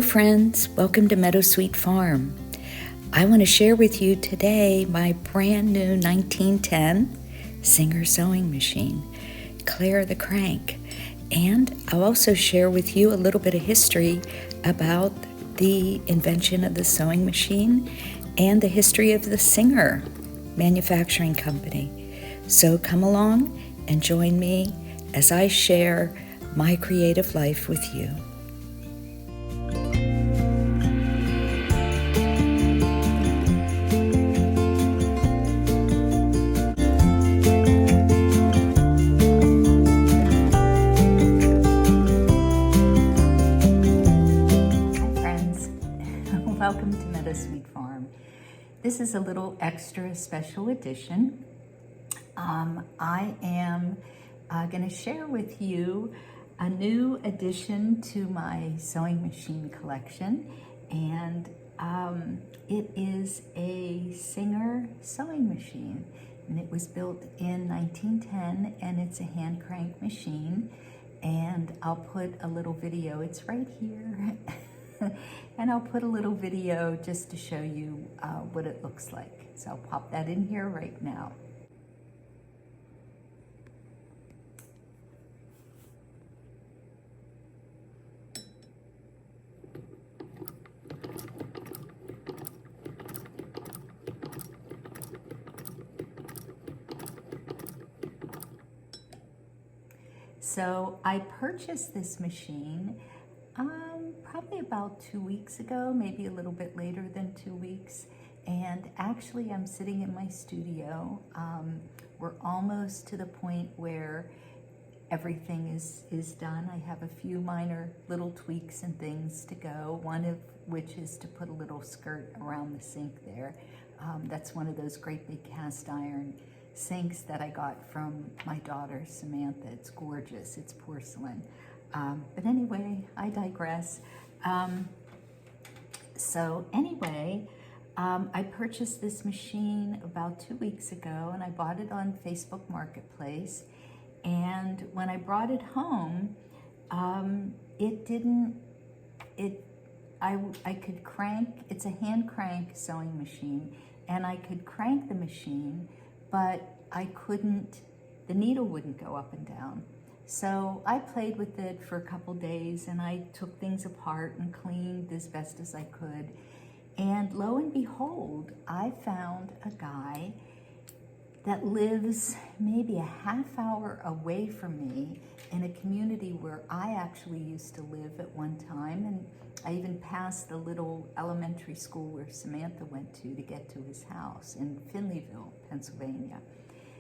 friends, welcome to Meadowsweet Farm. I want to share with you today my brand new 1910 Singer sewing machine, Claire the Crank. And I'll also share with you a little bit of history about the invention of the sewing machine and the history of the Singer manufacturing company. So come along and join me as I share my creative life with you. Welcome to Meadowsweet Farm. This is a little extra special edition. I am going to share with you a new addition to my sewing machine collection, and it is a Singer sewing machine, and it was built in 1910, and it's a hand crank machine, and I'll put a little video. It's right here. And I'll put a little video just to show you what it looks like. So I'll pop that in here right now. So I purchased this machine probably about 2 weeks ago, maybe a little bit later than 2 weeks. And actually I'm sitting in my studio. We're almost to the point where everything is done. I have a few minor little tweaks and things to go, one of which is to put a little skirt around the sink there. That's one of those great big cast iron sinks that I got from my daughter Samantha. It's gorgeous, it's porcelain. But anyway, I digress. I purchased this machine about 2 weeks ago, and I bought it on Facebook Marketplace. And when I brought it home, I could crank, it's a hand crank sewing machine, and I could crank the machine, but I couldn't, the needle wouldn't go up and down. So I played with it for a couple days, and I took things apart and cleaned as best as I could. And lo and behold, I found a guy that lives maybe a half hour away from me in a community where I actually used to live at one time. And I even passed the little elementary school where Samantha went to get to his house in Finleyville, Pennsylvania.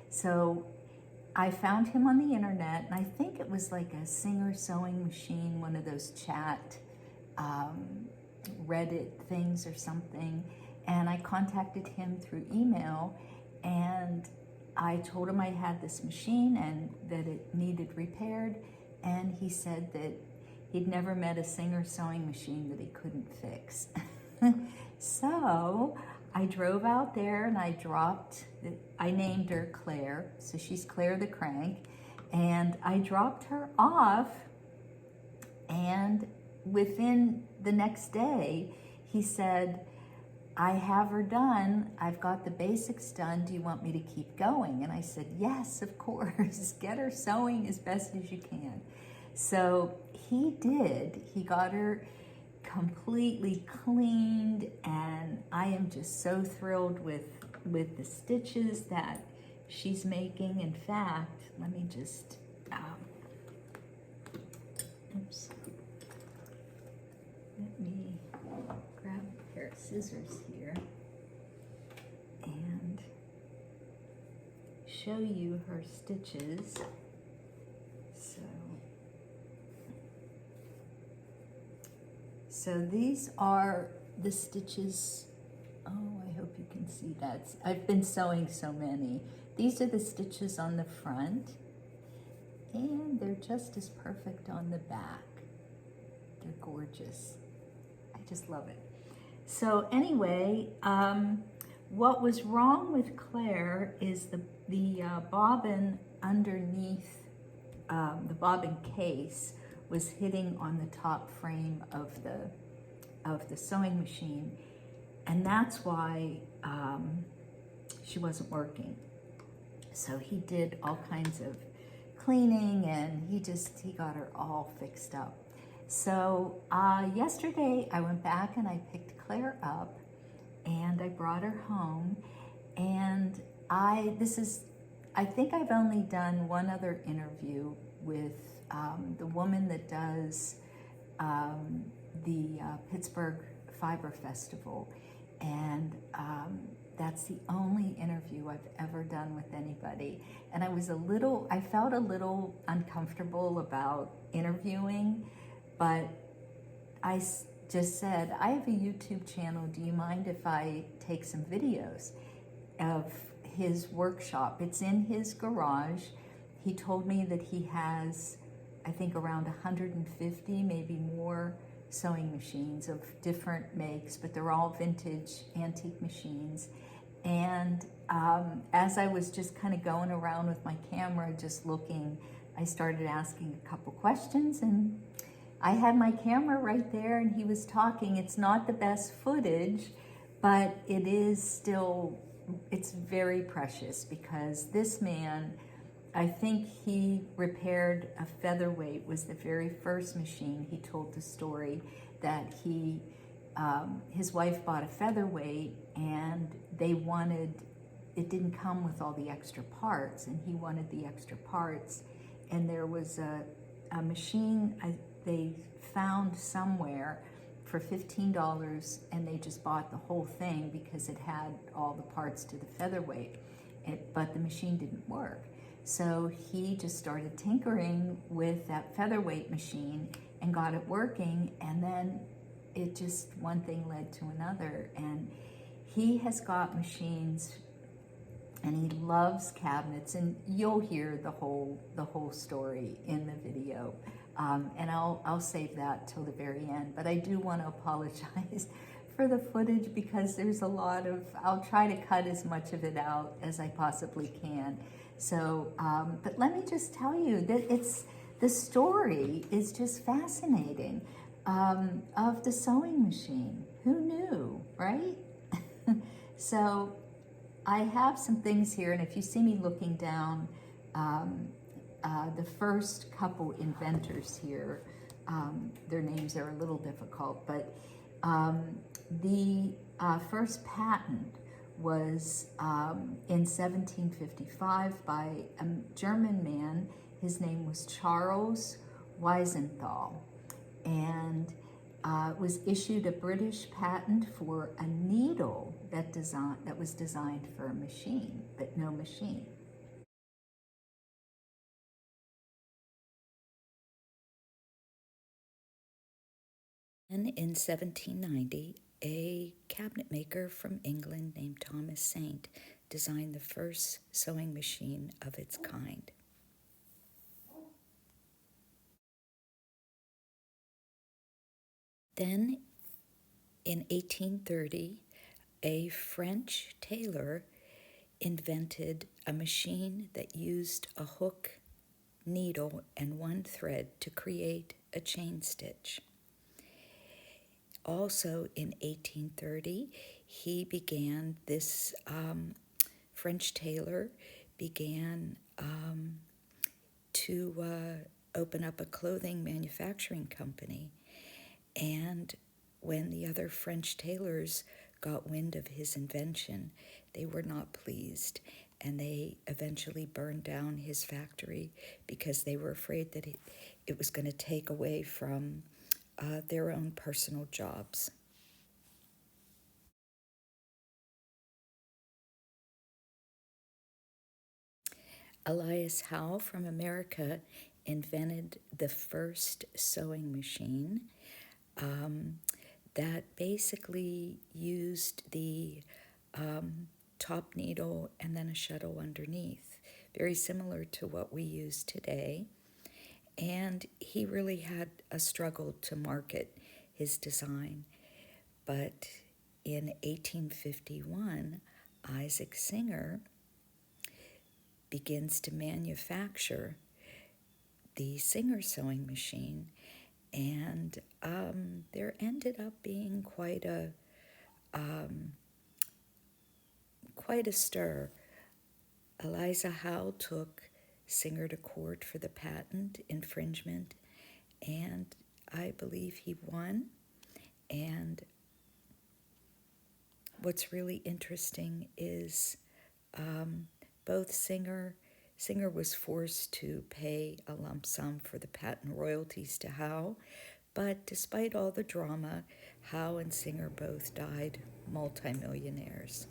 So I found him on the internet, and I think it was like a Singer sewing machine, one of those chat Reddit things or something. And I contacted him through email, and I told him I had this machine and that it needed repaired. And he said that he'd never met a Singer sewing machine that he couldn't fix. So I drove out there, and I named her Claire, so she's Claire the Crank, and I dropped her off, and within the next day, he said, I have her done, I've got the basics done, do you want me to keep going? And I said, yes, of course, get her sewing as best as you can. So he did, he got her completely cleaned, and I am just so thrilled with the stitches that she's making. In fact, let me just, let me grab a pair of scissors here and show you her stitches. So these are the stitches. Oh, I hope you can see that. I've been sewing so many. These are the stitches on the front, and they're just as perfect on the back. They're gorgeous. I just love it. So anyway, what was wrong with Claire is the bobbin underneath the bobbin case was hitting on the top frame of the of the sewing machine, and that's why she wasn't working. So he did all kinds of cleaning, and he got her all fixed up. So yesterday I went back and I picked Claire up and I brought her home, and I think I've only done one other interview with the woman that does the Pittsburgh Fiber Festival, and that's the only interview I've ever done with anybody. And I felt a little uncomfortable about interviewing, but I just said, I have a YouTube channel. Do you mind if I take some videos of his workshop? It's in his garage. He told me that he has, I think, around 150, maybe more, sewing machines of different makes, but they're all vintage antique machines. And as I was just kind of going around with my camera, just looking, I started asking a couple questions, and I had my camera right there and he was talking. It's not the best footage, but it is still, it's very precious, because this man, I think he repaired a featherweight, was the very first machine. He told the story that his wife bought a featherweight, and it didn't come with all the extra parts, and he wanted the extra parts. And there was a machine they found somewhere for $15, and they just bought the whole thing because it had all the parts to the featherweight, but the machine didn't work. So he just started tinkering with that featherweight machine and got it working, and then one thing led to another. And he has got machines, and he loves cabinets, and you'll hear the whole story in the video. And I'll save that till the very end. But I do want to apologize for the footage, because there's a lot of, I'll try to cut as much of it out as I possibly can. So, but let me just tell you that the story is just fascinating, of the sewing machine. Who knew, right? So I have some things here, and if you see me looking down, the first couple inventors here, their names are a little difficult, but the first patent was in 1755 by a German man. His name was Charles Wiesenthal, and was issued a British patent for a needle that was designed for a machine, but no machine. And in 1790, a cabinet maker from England named Thomas Saint designed the first sewing machine of its kind. Then, in 1830, a French tailor invented a machine that used a hook, needle, and one thread to create a chain stitch. Also in 1830, this French tailor began to open up a clothing manufacturing company. And when the other French tailors got wind of his invention, they were not pleased, and they eventually burned down his factory because they were afraid that it was going to take away from their own personal jobs. Elias Howe from America invented the first sewing machine that basically used the top needle and then a shuttle underneath, very similar to what we use today. And he really had a struggle to market his design. But in 1851, Isaac Singer begins to manufacture the Singer sewing machine, And there ended up being quite a stir. Eliza Howe took Singer to court for the patent infringement, and I believe he won. And what's really interesting is both Singer was forced to pay a lump sum for the patent royalties to Howe, but despite all the drama, Howe and Singer both died multimillionaires.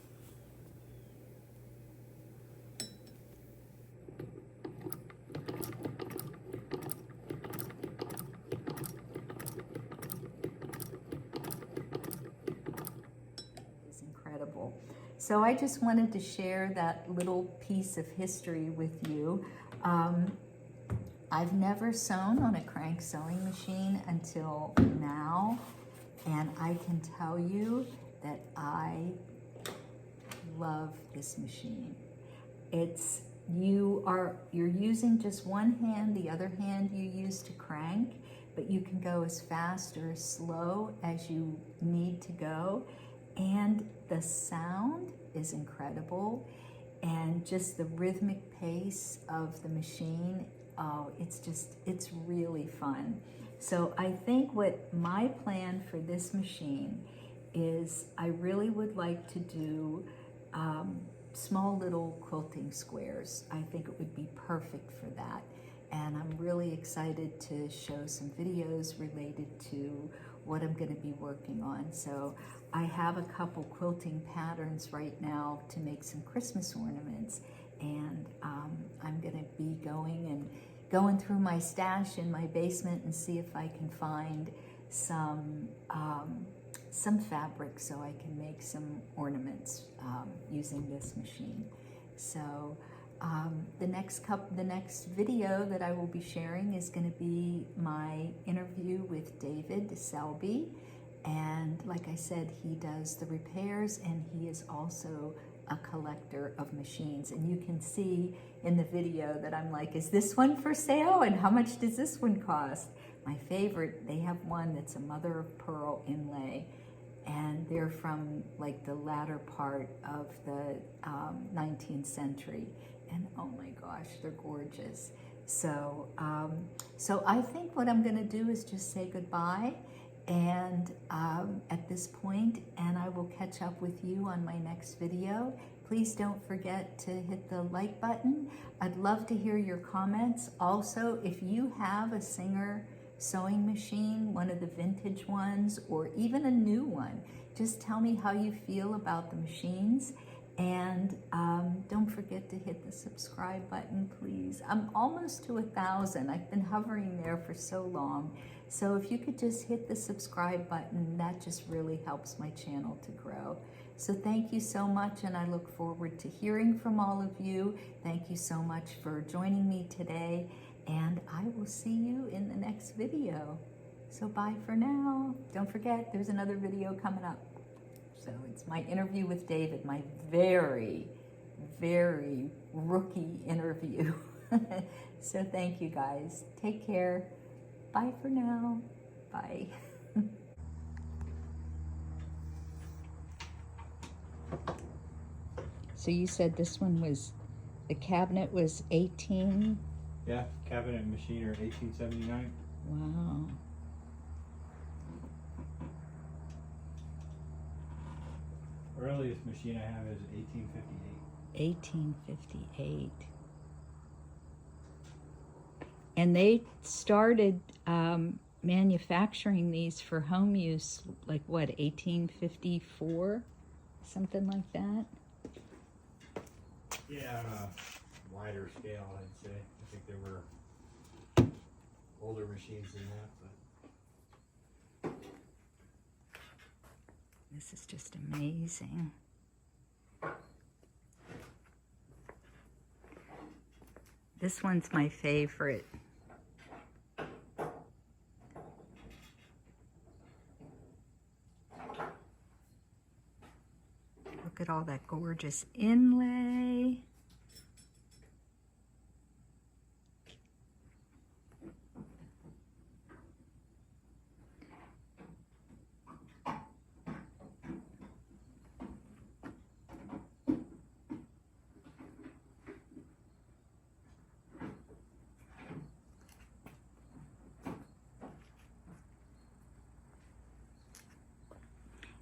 It's incredible. So I just wanted to share that little piece of history with you. I've never sewn on a crank sewing machine until now, and I can tell you that I love this machine. You're using just one hand, the other hand you use to crank, but you can go as fast or as slow as you need to go, and the sound is incredible, and just the rhythmic pace of the machine. Oh, it's really fun. So I think what my plan for this machine is, I really would like to do small little quilting squares. I think it would be perfect for that. And I'm really excited to show some videos related to what I'm going to be working on. So I have a couple quilting patterns right now to make some Christmas ornaments, and I'm going to be going through my stash in my basement and see if I can find some fabric so I can make some ornaments using this machine. So the next video that I will be sharing is going to be my interview with David Selby, and like I said, he does the repairs, and he is also a collector of machines. And you can see in the video that I'm like, is this one for sale, and how much does this one cost? My favorite, they have one that's a mother of pearl inlay, and they're from like the latter part of the 19th century, and oh my gosh, they're gorgeous. So so I think what I'm going to do is just say goodbye and at this point, and I will catch up with you on my next video. Please don't forget to hit the like button. I'd love to hear your comments. Also, if you have a Singer sewing machine, one of the vintage ones, or even a new one, just tell me how you feel about the machines. And don't forget to hit the subscribe button, please. I'm almost to 1,000. I've been hovering there for so long. So if you could just hit the subscribe button, that just really helps my channel to grow. So thank you so much, and I look forward to hearing from all of you. Thank you so much for joining me today, and I will see you in the next video. So bye for now. Don't forget, there's another video coming up. So it's my interview with David, my very, very rookie interview. So thank you guys. Take care. Bye for now. Bye. So you said this one was, the cabinet was 18? Yeah, cabinet and machine are 1879. Wow. Earliest machine I have is 1858. 1858. And they started manufacturing these for home use, like what, 1854? Something like that? Yeah, on a wider scale, I'd say. I think there were older machines than that, but This is just amazing. This one's my favorite. Look at all that gorgeous inlay.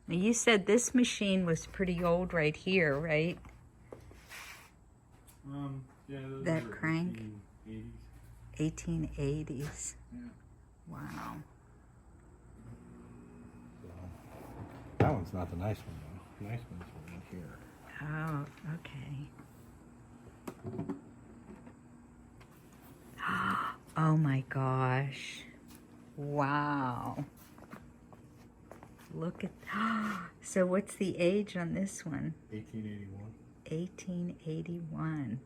Now you said this machine was pretty old right here, right? Yeah, those That are crank? 1880s. 1880s. Yeah. Wow. So, that one's not the nice one though. The nice one's right here. Oh, okay. Oh my gosh. Wow. Look at, so what's the age on this one? 1881. 1881.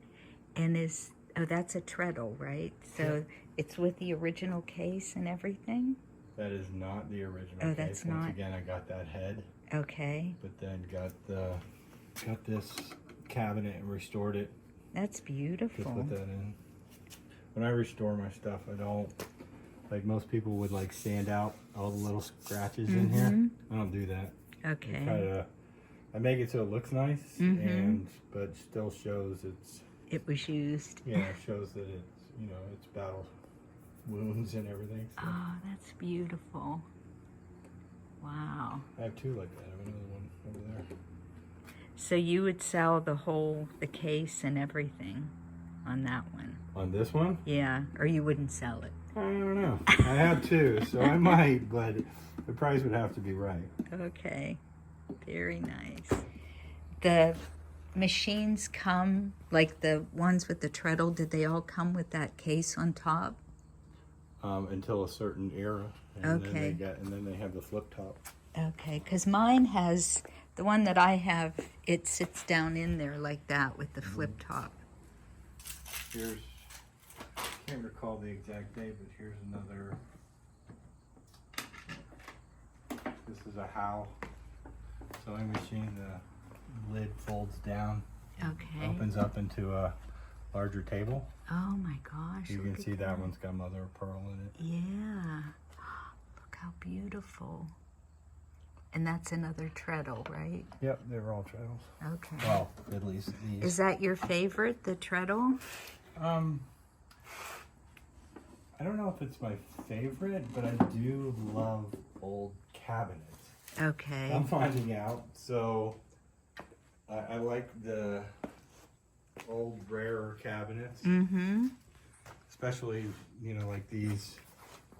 And oh, that's a treadle, right? So it's with the original case and everything? That is not the original Oh, case. that's Once not. again, I got that head, Okay. but then got this cabinet and restored it That's to beautiful. put that in. When I restore my stuff, I don't, like most people would like sand out all the little scratches in here. I don't do that. Okay. I make it so it looks nice, but still shows It was used. it shows that it's, it's battle wounds and everything. So. Oh, that's beautiful. Wow. I have two like that. I have another one over there. So you would sell the case and everything on that one? On this one? Yeah, or you wouldn't sell it? I don't know. I have two, so I might, but the price would have to be right. Okay, very nice. The machines come, like the ones with the treadle, did they all come with that case on top? Until a certain era. And then they have the flip top. Okay, because mine has, the one that I have, it sits down in there like that with the flip top. Here's, I can't recall the exact date, but here's another. This is a Howe sewing machine. The lid folds down, Okay. opens up into a larger table. Oh my gosh. You can look see at that one's got mother of pearl in it. Yeah. Look how beautiful. And that's another treadle, right? Yep, they were all treadles. Okay. Well, at least these. Is that your favorite, the treadle? I don't know if it's my favorite, but I do love old cabinets. Okay. I'm finding out, so I like the old rarer cabinets, especially like these,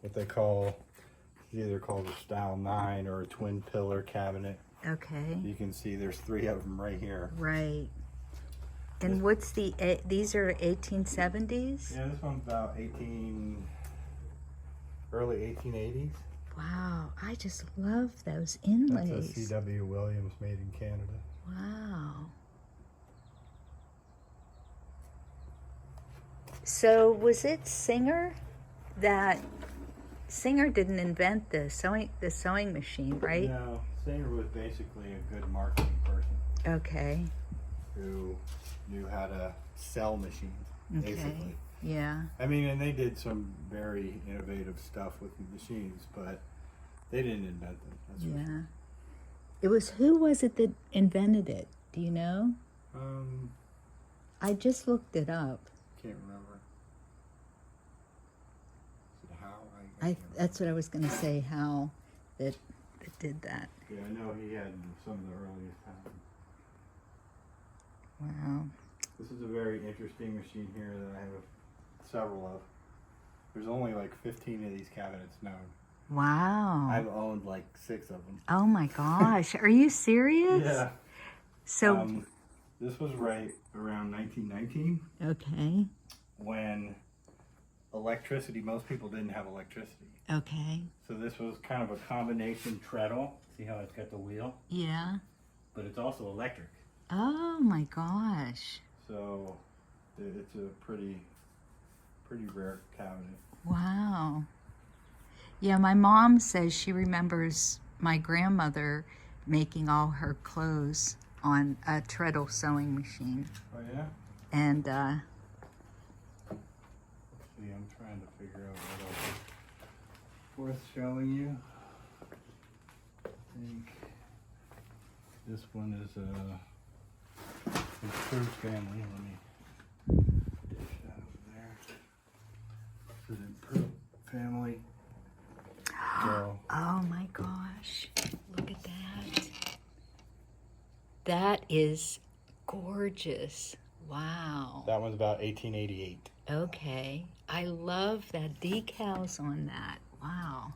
what they call, it's either called a style 9 or a twin pillar cabinet. Okay. You can see there's 3 of them right here. Right. And what's these are 1870s? Yeah, this one's about early 1880s. Wow, I just love those That's inlays. a C.W. Williams made in Canada. Wow. So was it Singer Singer didn't invent the sewing machine, right? No, Singer was basically a good marketing person Okay. who knew how to sell machines, basically. Yeah. I mean, and they did some very innovative stuff with the machines, but they didn't invent them. That's for Yeah. It was, who was it that invented it? Do you know? sure. I just looked it up. Can't remember. Is it Howe? I can't remember. That's what I was going to say, how that did that. Yeah, I know he had some of the earliest times. Wow. This is a very interesting machine here that I have several of. There's only like 15 of these cabinets known. Wow. I've owned like 6 of them. Oh my gosh. Are you serious? Yeah. So, This was right around 1919 okay. when electricity, most people didn't have electricity. Okay. So this was kind of a combination treadle. See how it's got the wheel? Yeah. But it's also electric. Oh my gosh. So it's a pretty rare cabinet. Wow. Yeah, my mom says she remembers my grandmother making all her clothes on a treadle sewing machine. Oh yeah? And See, I'm trying to figure out what else is worth showing you. I think this one is a improved family. Let me dish that over there. This is an improved family. So oh my gosh. Look at that. That is gorgeous. Wow. That one's about 1888. Okay. I love that decals on that. Wow.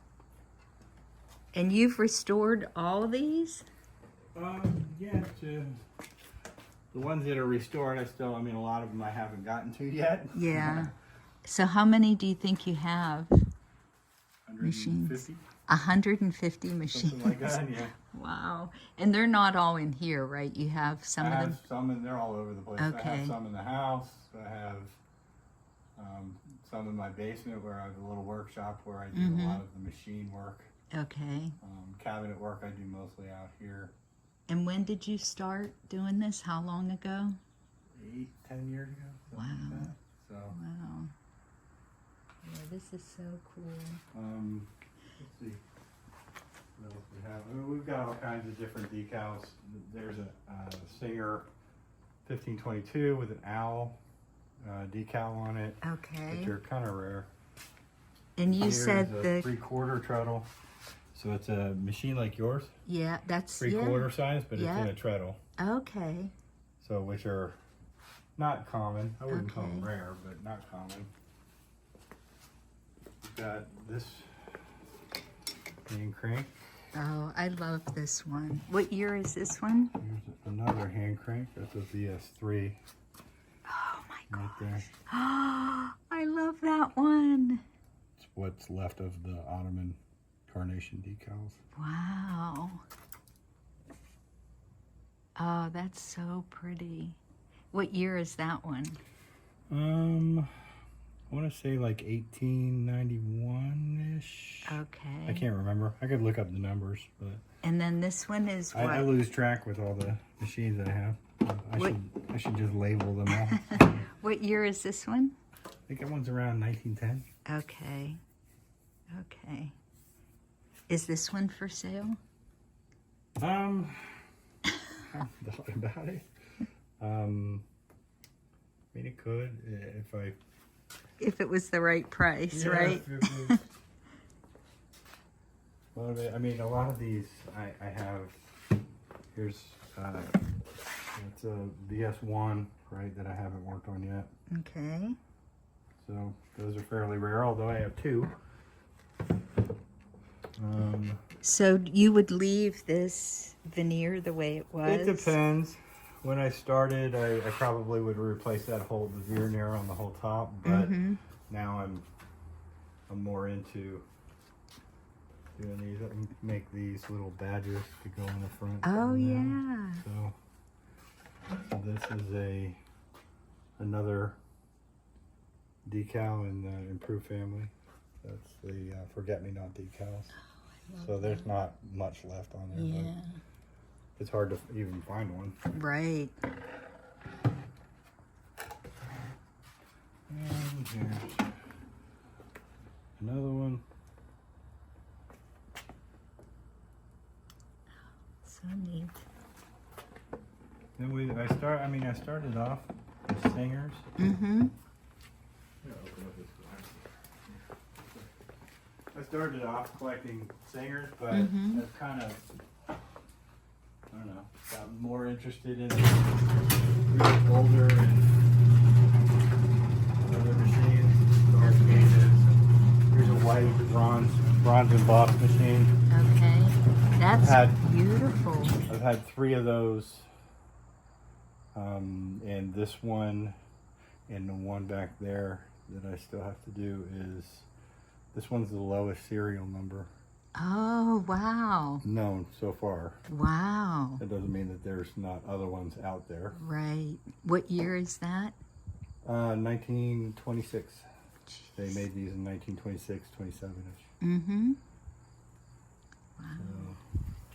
And you've restored all of these? Yeah, the ones that are restored, I mean, a lot of them I haven't gotten to yet. Yeah. So how many do you think you have? 150? 150 machines. Something like that, yeah. Wow. And they're not all in here, right? You have some I of have them? some, and they're all over the place. I Okay. have some in the house. I have some in my basement where I have a little workshop where I do a lot of the machine work. Okay. Cabinet work I do mostly out here. And when did you start doing this? How long ago? 8, 10 years ago. Something like that. So, Wow. Yeah, this is so cool. let's see. What else we have? I mean, we've got all kinds of different decals. There's a Singer 1522 with an owl decal on it, Okay. which are kind of rare. And you Here's said a the 3/4 treadle. So it's a machine like yours, yeah, that's 3/4 size, but Yeah. it's in a treadle. Okay. So which are not common. I wouldn't call them Okay. rare, but not common. We've got this hand crank. Oh, I love this one. What year is this one? Here's another hand crank. That's a VS3 Oh my right there. god. I love that one. It's what's left of the Ottoman carnation decals. Wow. Oh, that's so pretty. What year is that one? I want to say like 1891-ish. Okay. I can't remember. I could look up the numbers, but And then this one is what? I lose track with all the machines that I have. What- I should just label them all. What year is this one? I think that one's around 1910. Okay. Okay. Is this one for sale? I haven't thought about it. I mean, it could if I. If it was the right price, right? if it was- well, I mean, a lot of these I have. Here's it's a VS1, right, that I haven't worked on yet. Okay. So those are fairly rare, although I have 2. So you would leave this veneer the way it was? It depends. When I started, I probably would replace that whole the veneer on the whole top, but now I'm more into doing these. I can make these little badges to go in the front. Oh, and yeah. So this is another decal in the Improved family. That's the Forget-Me-Not decals. So there's not much left on there. Yeah. But it's hard to even find one. Right. And here's another one. So neat. Then I started off with Singers. Mm-hmm. I started off collecting Singers, but Mhm. I've kind of, I don't know, got more interested in really older and other machines. Here's a white bronze embossed machine. Okay. That's Had- beautiful. I've had 3 of those, and this one and the one back there that I still have to do is, this one's the lowest serial number Oh, wow. known so far. Wow. That doesn't mean that there's not other ones out there. Right. What year is that? 1926. They made these in 1926, 27-ish. Mm-hmm. Wow.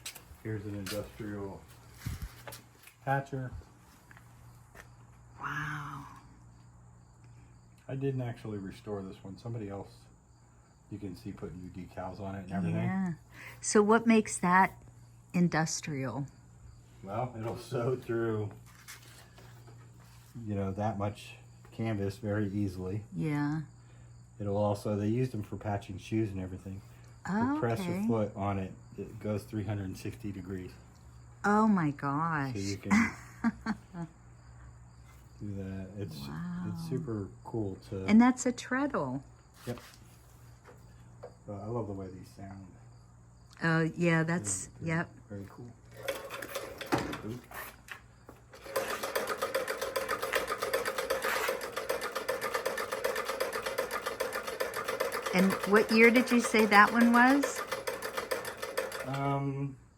So, here's an industrial hatcher. Wow. I didn't actually restore this one. Somebody else, you can see, put new decals on it and everything. Yeah. So what makes that industrial? Well, it'll sew through, that much canvas very easily. Yeah. It'll also, they used them for patching shoes and everything. Oh, You press okay. your foot on it, it goes 360 degrees. Oh my gosh. So you can do that. It's Wow. super cool to. And that's a treadle. Yep. I love the way these sound. Oh yeah, that's, They're yep. Very cool. Ooh. And what year did you say that one was?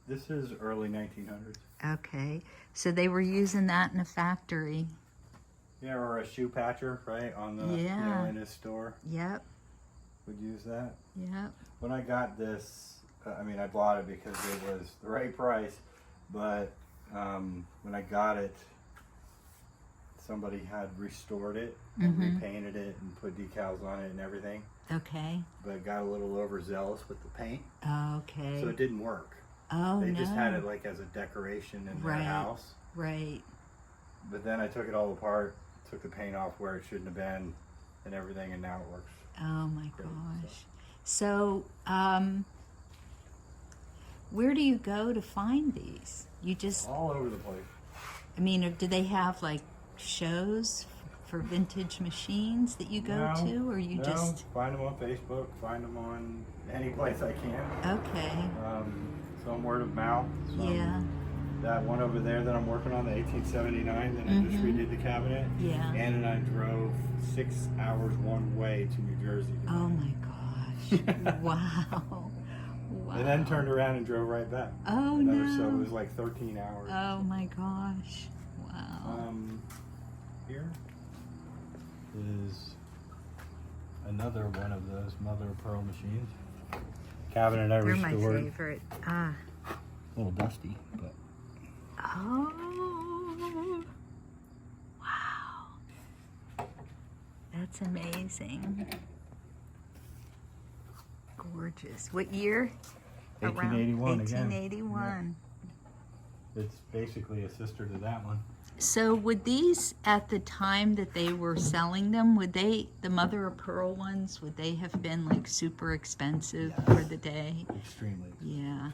This is early 1900s. Okay, so they were using that in a factory. Yeah, or a shoe patcher, right? On the, Yeah. in his store Yep, would use that. yep. When I got this, I mean, I bought it because it was the right price, but when I got it, somebody had restored it and repainted it and put decals on it and everything, Okay, but got a little overzealous with the paint, okay. so it didn't work. Oh, They no. just had it like as a decoration in their Right. house, Right. but then I took it all apart, took the paint off where it shouldn't have been and everything, and now it works. Oh my Great, gosh. So, where do you go to find these? You just, All over the place. I mean, do they have like shows for vintage machines that you go No, to, or you no, just, find them on Facebook, find them on any place I can. okay, Some word of mouth. Some, yeah, That one over there that I'm working on, the 1879, that I just redid the cabinet. yeah. Ann and I drove 6 hours one way to New Jersey. Oh my gosh. Wow. Wow. And then turned around and drove right back. Oh Another, no. So it was like 13 hours. Oh my gosh. Wow. Here is another one of those mother of pearl machines. Cabinet I They're my restored. favorite. Ah. A little dusty, but Oh. Wow. That's amazing. Gorgeous. What year? 1881 again. 1881. It's basically a sister to that one. So would these, at the time that they were selling them, would they, the mother of pearl ones, would they have been like super expensive for the day? Extremely. Yeah.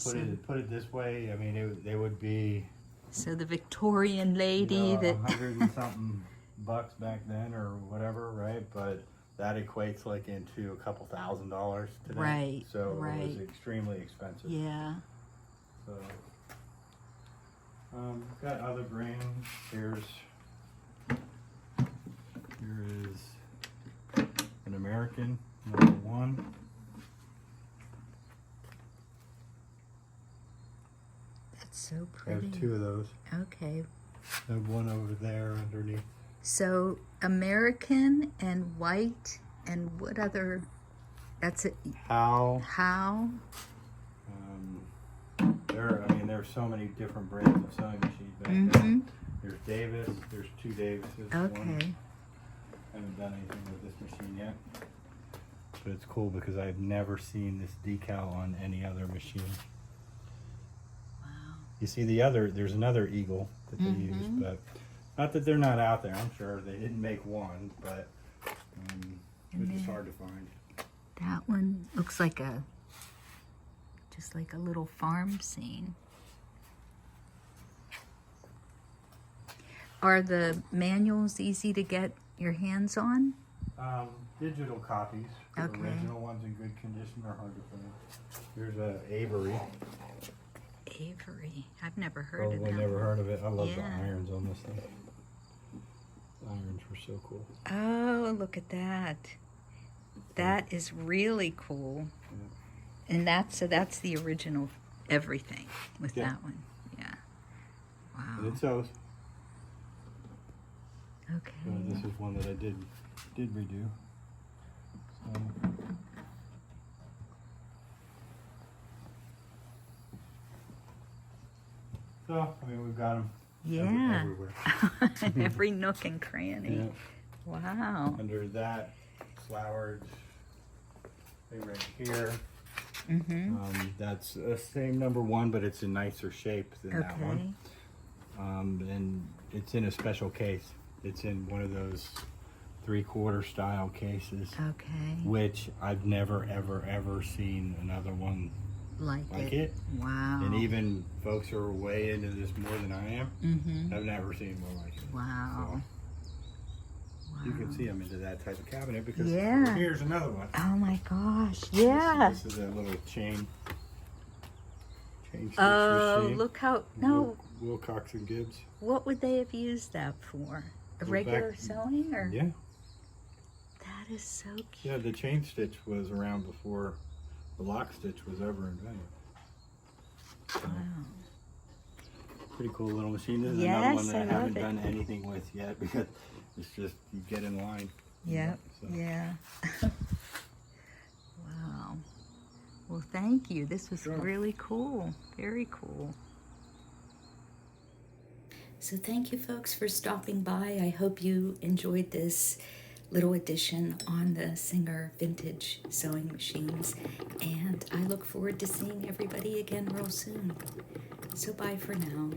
Put it this way. I mean, they would be So the Victorian lady that, 100 and something bucks back then, or whatever, right? But that equates like into a couple $1,000s today. Right, So it right. was extremely expensive. yeah. So, got other brands. Here is an American #1. That's so I have pretty. 2 of those. Okay. I have one over there underneath. So American and white and what other, that's it, How? how? There's so many different brands of sewing machines back then. There's Davis. There's 2 Davises. One, Okay. haven't done anything with this machine yet, but it's cool because I've never seen this decal on any other machine. Wow. You see there's another Eagle that they use, but not that they're not out there. I'm sure they didn't make one, but it's just hard to find. That one looks like just like a little farm scene. Are the manuals easy to get your hands on? Digital copies. Okay. Original ones in good condition are hard to find. Here's a Avery. Avery. I've never heard of Probably that. never heard of it. I love the Yeah. irons on this thing. Irons were so cool. Oh, look at that. That is really cool. Yeah. And that's the original everything with Yeah. that one. Yeah. And Wow. it sews. Okay. This is one that I did redo. So, I mean, we've got them Yeah. everywhere. Every nook and cranny. Yeah. Wow. Under that flowered thing right here. That's the same #1, but it's in nicer shape than that Okay. one. And it's in a special case. It's in one of those 3/4 style cases, Okay. which I've never, ever, ever seen another one like like it. it. Wow. And even folks who are way into this more than I am, Mm-hmm. I've never seen one like it. Wow. You can see I'm into that type of cabinet because Yeah. here's another one. Oh my gosh. Yeah. This is a little chain stitch Oh, machine. look how, no, Wilcox and Gibbs. what would they have used that for? A Well, regular back- sewing or? Yeah. That is so cute. Yeah, the chain stitch was around before the lock stitch was ever invented. So, Wow. pretty cool little machine. This is Yes, another one that I I love haven't it. done anything with yet because it's just you get in line. Yep. So, Yeah. Wow. Well, thank you. This was Sure. really cool. Very cool. So thank you folks for stopping by. I hope you enjoyed this little edition on the Singer vintage sewing machines. And I look forward to seeing everybody again real soon. So bye for now.